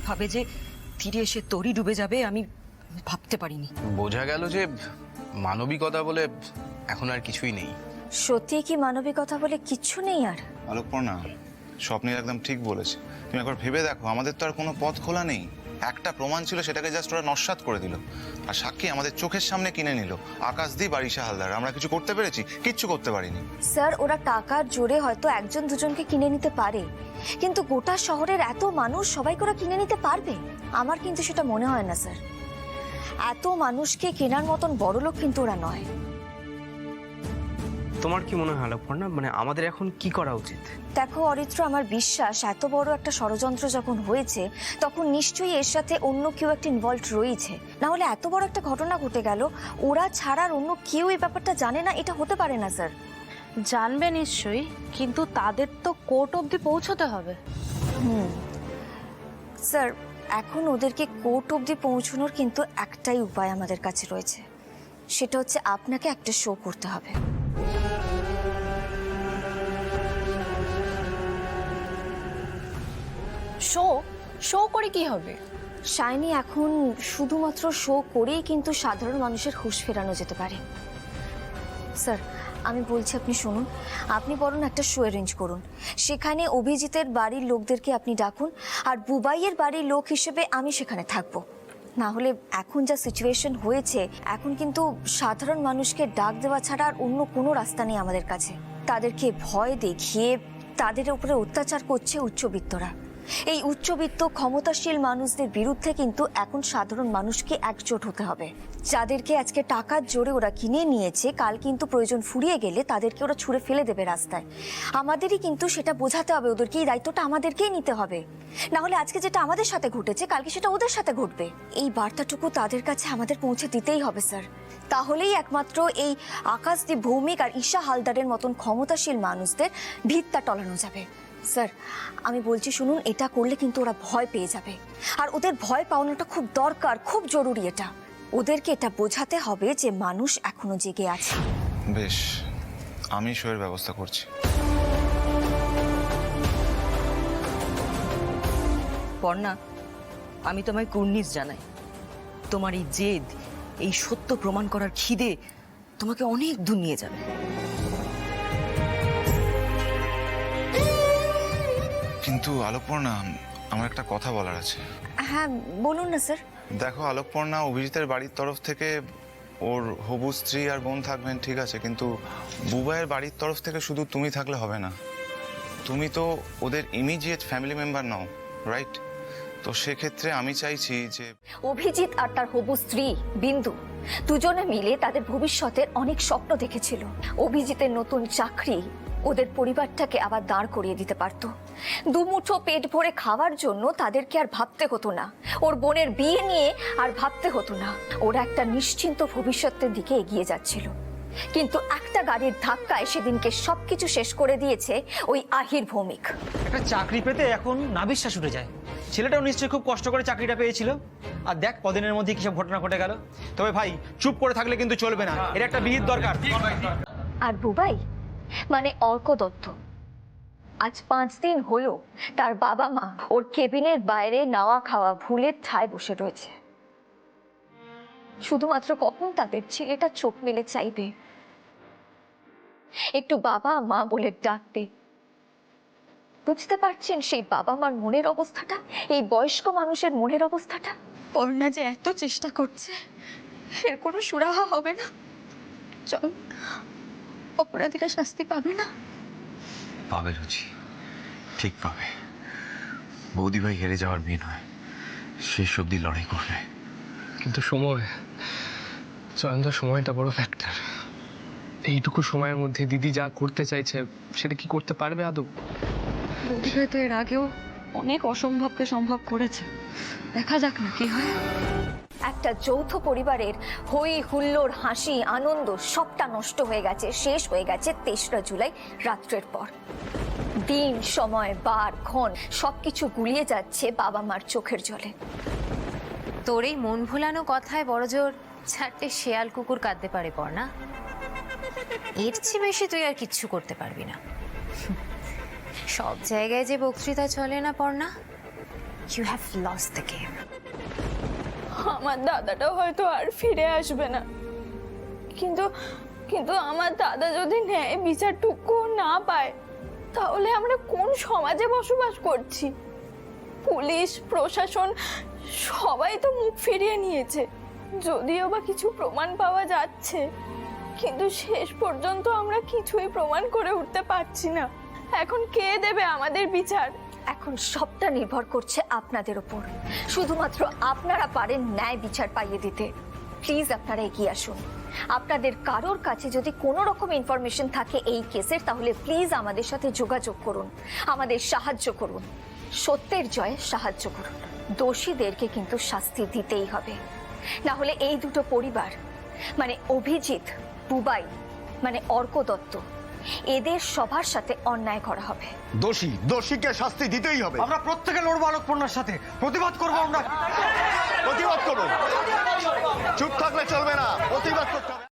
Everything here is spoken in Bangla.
এইভাবে যে ফিরে এসে তোরই ডুবে যাবে আমি ভাবতে পারিনি। বোঝা গেল যে মানবিকতা বলে এখন আর কিছুই নেই। সত্যি কি মানবিকতা বলে কিচ্ছু নেই আর? আলোকপর্ণা, স্বপ্নের একদম ঠিক বলেছে। তুমি একবার ভেবে দেখো, আমাদের তো আর কোনো পথ খোলা নেই। একটা প্রমাণ ছিল, সেটাকে জাস্ট ওরা নস্যাৎ করে দিল। আর সাক্ষী আমাদের চোখের সামনে কিনে নিল, আকাশদীপ বারিশা হালদার। আমরা কিছু করতে পেরেছি? কিচ্ছু করতে পারিনি। স্যার, ওরা টাকার জোরে হয়তো একজন দুজনকে কিনে নিতে পারে, কিন্তু গোটা শহরের এত মানুষ সবাইকে ওরা কিনে নিতে পারবে? আমার কিন্তু সেটা মনে হয় না স্যার। এত মানুষকে কেনার মতন বড়লোক কিন্তু ওরা নয়। তোমার কি মনে হয় আলোকপর্ণা, মানে আমাদের এখন কি করা উচিত? দেখো অরিত্র, আমার বিশ্বাস এত বড় একটা ষড়যন্ত্র যখন হয়েছে তখন নিশ্চয়ই এর সাথে অন্য কেউ একটা ইনভলভ রয়েছে। না হলে এত বড় একটা ঘটনা ঘটে গেল, ওরা ছাড়ার অন্য কেউ এই ব্যাপারটা জানে না, এটা হতে পারে না স্যার। জানবে নিশ্চয়ই, কিন্তু তাদের তো কোর্ট অবধি পৌঁছতে হবে। স্যার, এখন ওদেরকে কোর্ট অবধি পৌঁছানোর কিন্তু একটাই উপায় আমাদের কাছে রয়েছে, সেটা হচ্ছে আপনাকে একটা শো করতে হবে। শো শো করে কি হবে? শাইনি, এখন শুধুমাত্র শো করেই কিন্তু সাধারণ মানুষের হুঁশ ফেরানো যেতে পারে। স্যার, আমি বলছি আপনি শুনুন, আপনি বরং একটা শো অ্যারেঞ্জ করুন। সেখানে অভিজিতের বাড়ির লোকদেরকে আপনি ডাকুন, আর বুবাইয়ের বাড়ির লোক হিসেবে আমি সেখানে থাকবো। না হলে এখন যা সিচুয়েশন হয়েছে, এখন কিন্তু সাধারণ মানুষকে ডাক দেওয়া ছাড়া আর অন্য কোনো রাস্তা নেই আমাদের কাছে। তাদেরকে ভয় দেখিয়ে তাদের উপরে অত্যাচার করছে উচ্চবিত্তরা। এই উচ্চবিত্ত ক্ষমতাশীল মানুষদের বিরুদ্ধে কিন্তু এখন সাধারণ মানুষকে একজোট হতে হবে। যাদেরকে আজকে টাকার জোরে ওরা কিনে নিয়েছে, কাল কিন্তু প্রয়োজন ফুরিয়ে গেলে তাদেরকে ওরা ছুঁড়ে ফেলে দেবে রাস্তায়। আমাদেরই কিন্তু সেটা বোঝাতে হবে ওদেরকে, এই দায়িত্বটা আমাদেরকেই নিতে হবে। না হলে আজকে যেটা আমাদের সাথে ঘটেছে, কালকে সেটা ওদের সাথে ঘটবে। এই বার্তাটুকু তাদের কাছে আমাদের পৌঁছে দিতেই হবে স্যার। তাহলেই একমাত্র এই আকাশদীপ ভৌমিক আর ঈশা হালদারের মতন ক্ষমতাশীল মানুষদের ভিতটা টলানো যাবে। স্যার, আমি বলছি শুনুন, এটা করলে কিন্তু ওরা ভয় পেয়ে যাবে, আর ওদের ভয় পাওয়ানোটা খুব দরকার, খুব জরুরি। এটা ওদেরকে এটা বোঝাতে হবে যে মানুষ এখনো জেগে আছে। বেশ, আমি শোয়ের ব্যবস্থা করছি। পর্ণা, আমি তোমায় কুর্নিশ জানাই। তোমার এই জেদ, এই সত্য প্রমাণ করার খিদে তোমাকে অনেক দূর নিয়ে যাবে। কিন্তু আলোকপর্ণা, আমার একটা কথা বলার আছে। হ্যাঁ বলুন না স্যার। দেখো আলোকপর্ণা, অভিজিতের বাড়ির তরফ থেকে ওর হবু স্ত্রী আর বোন থাকবেন, ঠিক আছে, কিন্তু বুবাইয়ের বাড়ির তরফ থেকে শুধু তুমি থাকলে হবে না। তুমি তো ওদের ইমিডিয়েট ফ্যামিলি মেম্বার নও, রাইট? তো সেক্ষেত্রে আমি চাইছি যে অভিজিৎ আর তার হবু স্ত্রী বিন্দু দুজনে মিলে তাদের ভবিষ্যতের অনেক স্বপ্ন দেখেছিল। অভিজিতের নতুন চাকরি ওদের পরিবারটাকে আবার দাঁড় করিয়ে দিতে পারতো। দুমুঠো পেট ভরে খাওয়ার জন্য তাদেরকে আর ভাবতে হতো না, ওর বোনের বিয়ে নিয়ে আর ভাবতে হতো না। ওরা একটা নিশ্চিন্ত ভবিষ্যতের দিকে এগিয়ে যাচ্ছিল। কিন্তু একটা গাড়ির ধাক্কায় সেদিনকে সবকিছু শেষ করে দিয়েছে ওই আহির ভৌমিক। একটা চাকরি পেতে এখন নাবিশ্বাস উঠে যায়। ছেলেটাও নিশ্চয়ই খুব কষ্ট করে চাকরিটা পেয়েছিল, আর দেখ কদিনের মধ্যে কিসব ঘটনা ঘটে গেল। তবে ভাই, চুপ করে থাকলে কিন্তু চলবে না, এর একটা বিহিত দরকার। আর বুবাই মানে অর্ক দত্ত, আজ 5 দিন হলো তার বাবা মা ওর কেবিনের বাইরে নাওয়া খাওয়া ভুলের ঠায় বসে রয়েছে, শুধুমাত্র কখন তাদের ছেলেটা চোখ মেলে চাইবে, একটু বাবা মা বলে ডাকবে। বুঝতে পারছেন সেই বাবা মার মনের অবস্থাটা, এই বয়স্ক মানুষের মনের অবস্থাটা? পর্ণা যে এত চেষ্টা করছে, এর কোনো সুরাহা হবে না। চল, অপরাধীরা শাস্তি পাবে না? পাবে রুচি, ঠিক পাবে। বৌদিভাই হেরে যাওয়ার মেয়ে নয়, শেষ অব্দি লড়াই করবে। কিন্তু সময়, চয়নদা, সময়টা বড় ফ্যাক্টর। এইটুকু সময়ের মধ্যে দিদি যা করতে চাইছে সেটা কি করতে পারবে আদৌ? বৌদিভাই তো এর আগেও অনেক অসম্ভবকে সম্ভব করেছে, দেখা যাক না কি হয়। একটা যৌথ পরিবারের হই হুল্লোড়, হাসি, আনন্দ সবটা নষ্ট হয়ে গেছে, শেষ হয়ে গেছে 23 জুলাই রাত্রের পর। দিন, সময়, বার, ক্ষণ সবকিছু গুলিয়ে যাচ্ছে বাবা মার চোখের জলে। তোর এই মন ভুলানো কথায় বড়জোর 4টে শেয়াল কুকুর কাঁদতে পারে পর্ণা। এর চেয়ে বেশি তুই আর কিচ্ছু করতে পারবি না। সব জায়গায় যে বক্তৃতা চলে না Parna, you have lost the game. আমার দাদাটাও হয়তো আর ফিরে আসবে না, কিন্তু কিন্তু আমার দাদা যদি ন্যায় বিচারটুকু না পায়, তাহলে আমরা কোন সমাজে বসবাস করছি? পুলিশ প্রশাসন সবাই তো মুখ ফিরিয়ে নিয়েছে, যদিও বা কিছু প্রমাণ পাওয়া যাচ্ছে, কিন্তু শেষ পর্যন্ত আমরা কিছুই প্রমাণ করে উঠতে পারছি না। এখন কে দেবে আমাদের বিচার? এখন সবটা নির্ভর করছে আপনাদের উপর। শুধুমাত্র আপনারা পারেন ন্যায় বিচার পাইয়ে দিতে। প্লিজ আপনারা এগিয়ে আসুন। আপনাদের কারোর কাছে যদি কোনো রকম ইনফরমেশন থাকে এই কেসের, তাহলে প্লিজ আমাদের সাথে যোগাযোগ করুন, আমাদের সাহায্য করুন। সত্যের জয়ে সাহায্য করুন। দোষীদেরকে কিন্তু শাস্তি দিতেই হবে, না হলে এই দুটো পরিবার মানে অভিজিৎ, বুবাই মানে অর্ক দত্ত, এদের সবার সাথে অন্যায় করা হবে। দোষীকে শাস্তি দিতেই হবে। আমরা প্রত্যেকে লড়বো আলোকপূর্ণার সাথে, প্রতিবাদ করবো আমরা। প্রতিবাদ করুন, চুপ থাকলে চলবে না, প্রতিবাদ করতে হবে।